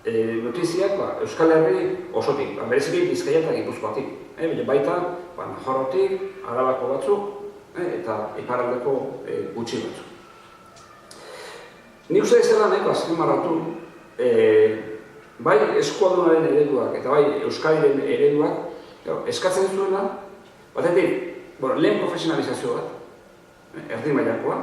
notiziak Euskal Herri osotik, bereziki Bizkaia eta Gipuzkoatik. Baita, Nafarroatik, Arabako batzuk eta iparraldeko gutxi batzuk. Nik uste ezela nahiko azpimarratu, bai eskualdunaren ereduak eta bai Euskadiren ereduak eskatzen zuela, batetik, lehen profesionalizazio bat, erdi mailakoa,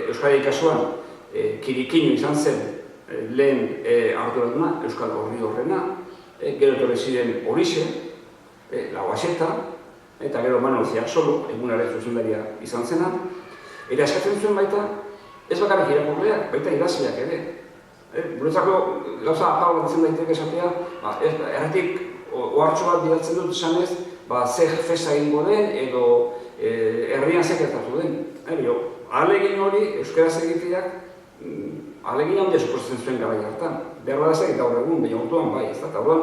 Euskadi kasuan Kirikino izan zen lehen arduraduna, Euskal Horri horrena, gero etorri ziren Horixe, Lauaxeta, eta gero Manuel Ziaxolo, egunaren zuzendaria izan zena, eta eskatzen zuen baita, ez bakarrik irakurleak, baita idazleak ere. Guretzako gauza apal bat zen daiteke esatea, erratik ohartxo bat bidaltzen dut esanez, ze festa egingo den edo herrian zekertatu den. Ahalegin hori, euskaraz egiteak, ahalegin handia suposatzen zuen garai hartan. Behar badazak gaur egun, baina orduan bai, ez da. Eta orduan,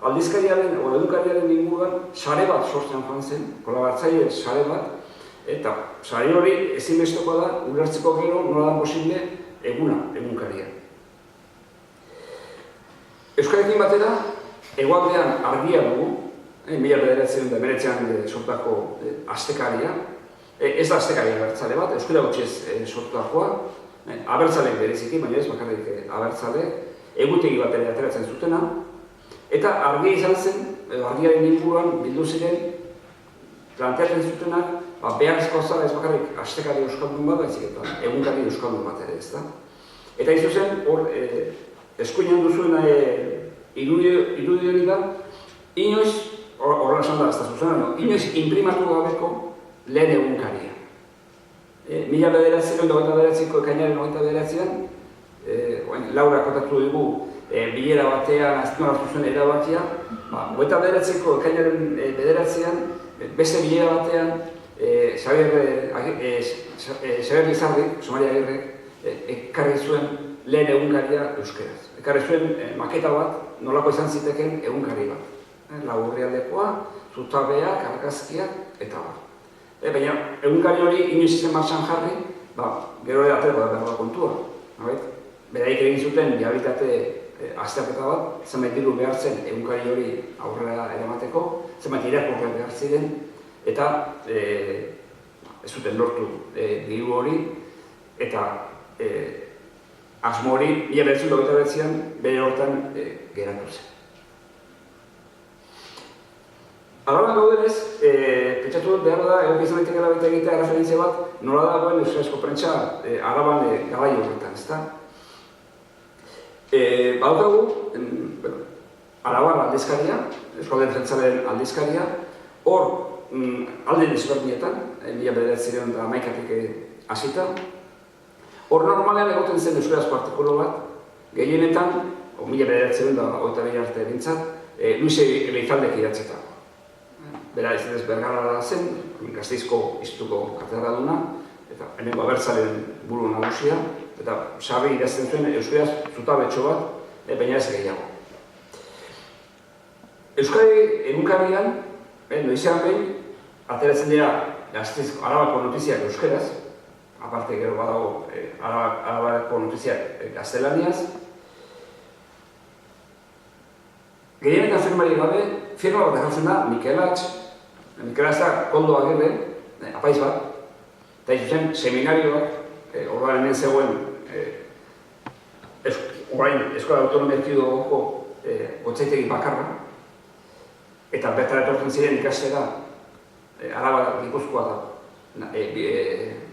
aldizkariaren, egunkariaren inguruan, sare bat sortzen joan zen, kolaboratzaile sare bat, eta sare hori ezinbesteko da, ulertzeko gero nola da posible egunkaria. Euskalekin batera, egualdean argia dugu, 1989an sortako astekaria, ez da astekaria abertzale bat, euskara gutxiz sortutakoa, abertzaleek bereziki, baina ez bakarrik abertzale, egutegi bat ere ateratzen zutena, eta argia izan zen, argiaren inguruan bildu ziren, planteatzen zutenak, beharrezkoa zara ez bakarrik astekari euskaldun bat, baizik eta egunkari euskaldun bat ere, ez da. Eta izu zen, hor, eskuinan duzuen irudi hori da, inoiz, horrela esan da, ez da zuzena, inoiz imprimatu gabeko lehen egunkaria. 1929ko ekainaren 29an, Laura kontatu dugu bilera batean azpimarratu zuen erabakia, 29ko ekainaren 9an, beste bilera batean, Xabier Lizardi, Somari Agirrek, ekarri zuen lehen egunkaria euskeraz. Ekarri zuen maketa bat, nolako izan ziteken egunkari bat. Laburrialdekoa, zutabeak, argazkiak, eta bat. Baina, egunkari hori inoiz izen martxan jarri, gero ere aterako da kontua. Beraik egin zuten bihabitate azterketa bat, zenbait diru behar zen egunkari hori aurrera eramateko, zenbait irakurriak behar ziren, eta ez zuten lortu diru hori, eta asmo hori, 1929an, bere hortan geratu zen. Araban gaudenez, pentsatu dut behar da, egoki izan daitekela baita egitea referentzia bat, nola dagoen euskarazko prentsa Araban garai horretan, ezta? Badaukagu, Araban aldizkaria, Euskalden Jeltzalearen aldizkaria, hor alde desberdinetan, 1911tik hasita, hor normalean egoten zen euskarazko artikulu bat, gehienetan, 1922 arte bintzat, Luis Elizaldek idatzeta. Bera ez Bergara zen, Gasteizko Institutuko katedraduna, eta hemengo abertzalen buru nagusia, eta sarri idazten zuen euskaraz zutabetxo bat, baina ez gehiago. Euskadi egunkarian, noizean behin, ateratzen dira Gasteizko Arabako notiziak euskaraz, aparte gero badago Arabako notiziak gaztelaniaz. Gehienetan firmari gabe, firma bat dejatzen da Mikel da Koldo Agirre, apaiz bat, eta izuzen seminarioak, orduan hemen zegoen, Eskola Autonomia Erkidegoko gotzaitegi bakarra, eta bertara etortzen ziren ikastera, Araba Gipuzkoa da,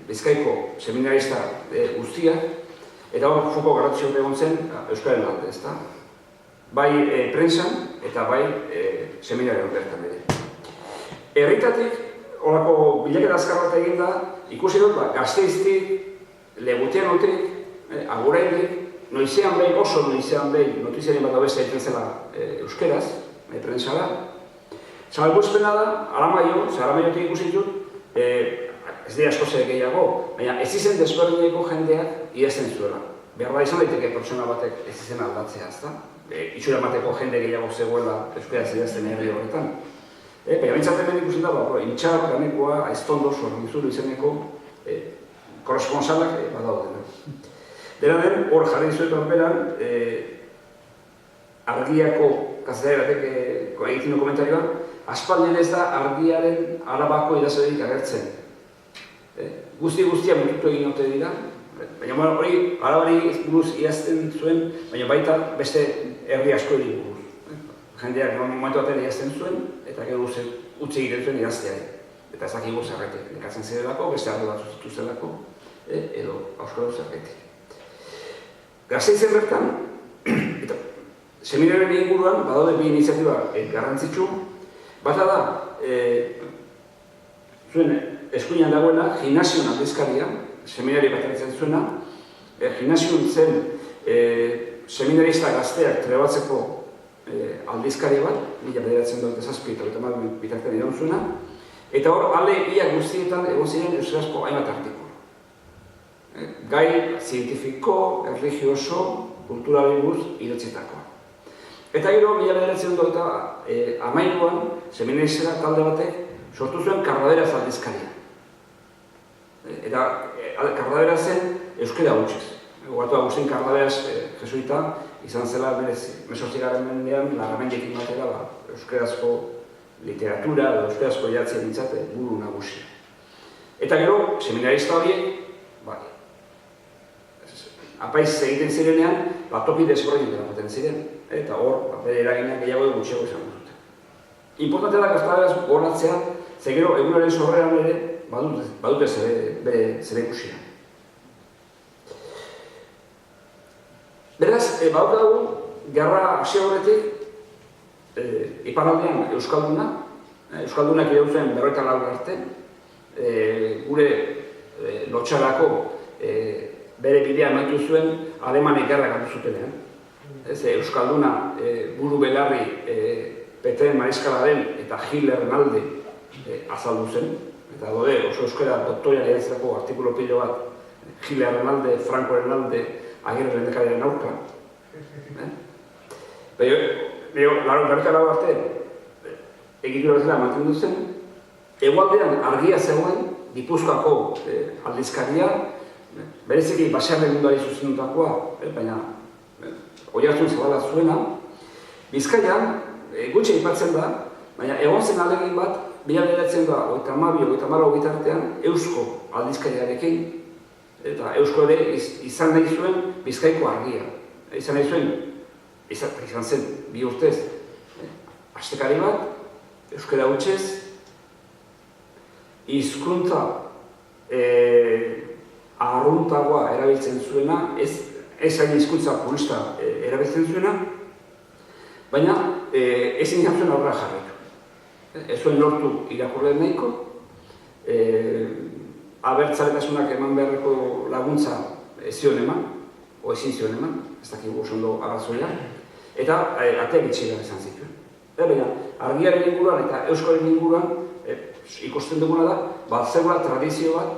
Bizkaiko seminarista guztiak, eta hor fuko garrantzio egon zen Euskaren alde, ezta? Bai prensan eta bai seminarioan bertan bere. Herritatik, horako bilaketa azkar bat egin da, ikusi dut, Gasteiztik, Legutianotik, Aguraitik, noizean behin, oso noizean behin, notiziaren bat abestea egiten zela euskeraz, prensara. Zabalguzpena da, Aramaiotik ikusi dut, ez dira asko zer gehiago, baina ez izen desberdineko jendeak idazten zuela. Behar da izan daiteke pertsona batek ez izen aldatzea, ezta? Itxura emateko jende gehiago zegoela euskaraz idazten herri horretan. Baina bintzatzen hemen ikusten da, Intxar, Ganekoa, Aiztondo, Sorgizuru izeneko korresponsalak badaudena. Dena den, hor jarri dizuetan beran, argiako kazetari batek egiten du komentarioan, aspaldian ez da argiaren Arabako idazlerik agertzen. Guztia mututu egin ote dira, baina hori Arabari buruz idazten zuen, baina baita beste herri asko buruz. Jendeak momentu batean idazten zuen, eta gero utzi egiten zuen idazteari. Eta ez dakigu zergatik, nekatzen zirelako, beste ardu bat zuzituzelako, edo auskalo zergatik. Gasteizen bertan, eta seminarioen inguruan, badaude bi iniziatiba garrantzitsu, bata da, zuen eskuinan dagoena, Gimnasion aldizkaria, seminari bat egiten zuena, Gimnasion zen seminarista gazteak trebatzeko aldizkari bat, 1927 eta 1927 bitartean iraun zuena, eta hor, ale ia guztietan egon ziren euskarazko hainbat artikulu. Gai zientifiko, erligioso, kulturali buruz idatzitakoa. Eta gero, 1913an, seminarista talde batek sortu zuen Kardaderaz aldizkaria. Eta Kardaderaz zen euskera hutsez. Guartu Agustin Kardaderaz jesuita izan zela mesortzigarren mendean Larramendikin batera euskarazko literatura edo euskarazko idatzia nintzate buru nagusia. Eta gero, seminarista horiek, apaiz egiten zirenean, topi desberdin eramaten ziren. Eta hor, bere eraginak gehiago edo gutxiago izan dute. Importantea da Kardaderaz goratzea, ze gero egunaren sorreran ere badute zere ikusia. Beraz, badaukagu, gerra hasi horretik, iparraldean Euskaldunak iraun zuen 54 arte, gure lotxarako bere bidea amaitu zuen Alemanek gerra gatu zutenean. Euskalduna buru belarri Petren Mariskalaren eta Hitlerren alde azaldu zen, eta gode oso euskara doktoria lehentzako artikulo pilo bat Hitlerren alde, Frankoren alde, Agirre lehendakariaren aurka. Laro arte egitura bezala mantendu zen, hegoaldean argia zegoen Gipuzkoako aldizkaria, bereziki Baserri mundari zuzendutakoa, baina Oiartzun Zabala zuena, Bizkaian gutxi aipatzen da, baina egon zen alegin bat, 1932-1934 bitartean Eusko aldizkariarekin, eta Eusko ere izan nahi zuen Bizkaiko argia. Izan nahi zuen, izan zen bi urtez, astekari bat, euskara hutsez, hizkuntza arruntagoa erabiltzen zuena, ez hain hizkuntza purista erabiltzen zuena, baina ezin zuen aurrera jarraitu. Ez zuen lortu irakurleen nahiko, abertzaletasunak eman beharreko laguntza ez zion eman, o ezin zion eman, ez dakigu oso arrazoia, eta ateak itxera izan zituen. Baina, argiaren inguruan eta euskaren inguruan ikusten duguna da, bat zegoela tradizio bat,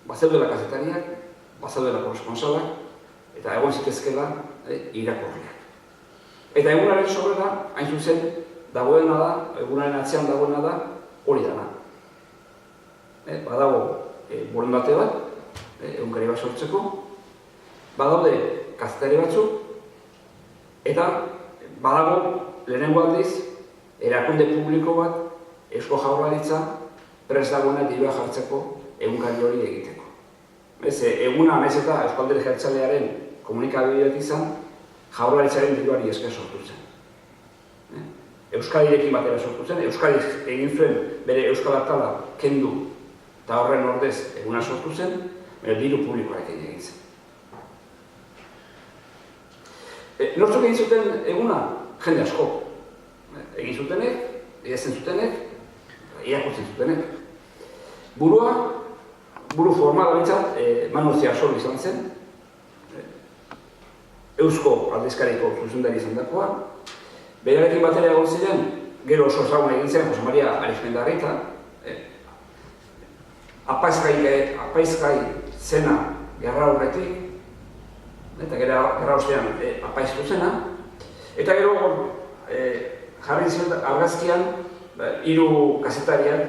bat zeudela kazetariak, bat zeudela korresponsalak, eta egon zitezkela irakurriak. Eta egunaren sorrera, hain zuzen, dagoena da, egunaren atzean dagoena da, hori dana. Badago borondate bat, egunkari bat sortzeko, badaude kazetari batzuk, eta badago lehenengo aldiz, erakunde publiko bat, Eusko Jaurlaritza prest dagoena dirua jartzeko egunkari hori egiteko. Eguna naiz eta Eusko Alderdi Jeltzalearen komunikabideak izan, Jaurlaritzaren diruari esker sortu zen. Euskadirekin batera sortu zen, Euskadi egin zuen bere Euskal Atala kendu eta horren ordez eguna sortu zen, bere diru publikoarekin egin zen. Nortzuk egin zuten eguna? Jende asko. Egin zutenek, idazten zutenek, irakurtzen zutenek. Buru formala bintzat, Manuel Ziarsol izan zen, Eusko aldizkariko zuzendari izan dakoa. Berarekin batera egon ziren, gero oso ezagun egin zen, Jose Maria Arizmendarrita, apaizgai zena gerra horretik, eta gerra ostean apaiztu zena, eta gero jarri ziren argazkian 3 kazetariak,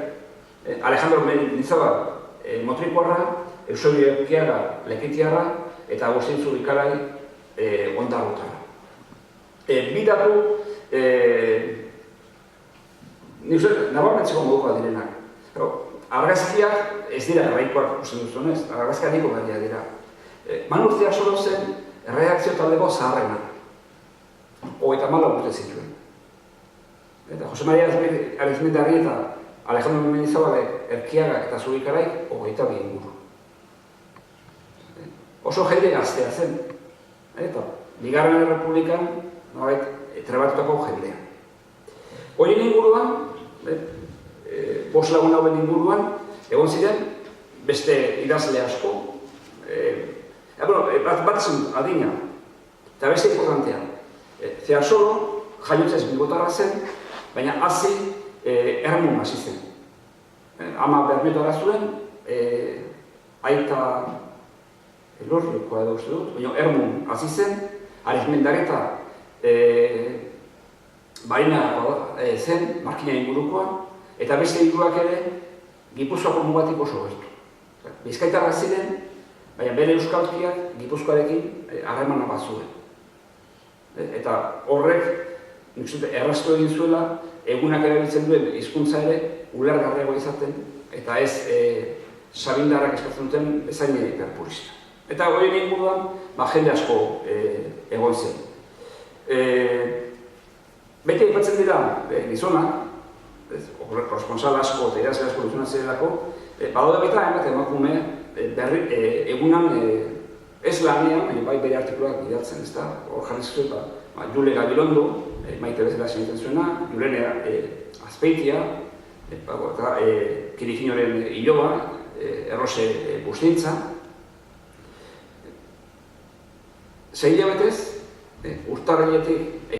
Alejandro Mendizabal Motrikuarra, Eusebio Ekiaga Lekitiarra, eta Agustin Zubikarai Ondarrutarra. Bi datu, nik uste, nabarmentzeko modukoa direnak. Argazkiak ez dira erraikoak usten duzunez, argazkiak niko garria dira. Manurtzea solo zen reakzio taldeko zaharrena. 34 urte zituen. Eta Jose Maria Arizmendarri eta Alejandro Mendizábalek Erkiagak eta Zubikaraik 22 inguru. Oso jende gaztea zen. Eta Bigarren Errepublikan trebatutako jendea. Horien inguruan, 5 lagun hauen inguruan, egon ziren beste idazle asko. Bat esan adina, eta beste importantea. Zeasolo, jaiotzez bilbotarra zen, baina hazi Ermun hasi zen. Ama Bermetara zuen, aita elorrikoa edo uste dut, baina Ermun hasi zen, Arizmendareta baina zen, Markina ingurukoa, eta beste inguruak ere Gipuzkoako mugatik oso gertu. Bizkaitarrak ziren, baina bere euskalkiak Gipuzkoarekin harremana bat zuen. Eta horrek erraztu egin zuela, egunak erabiltzen duen hizkuntza ere ulergarriagoa izaten, eta ez sabindarrak eskatzen duten bezain hiperpurista. Eta horien inguruan, jende asko egon zen. Beti aipatzen dira gizonak, korresponsal asko eta idazle asko duzuna zirelako, badaude baita hainbat emakume egunan ez lanean, bai bere artikuluak bidaltzen, ez da, hor jarri zuen, Jule Gabilondo, Maite bezala sineten zuena, Julene Azpeitia, eta Kirijinoren Iloba, Errose Bustintza. 6 hilabetez, urtarriletik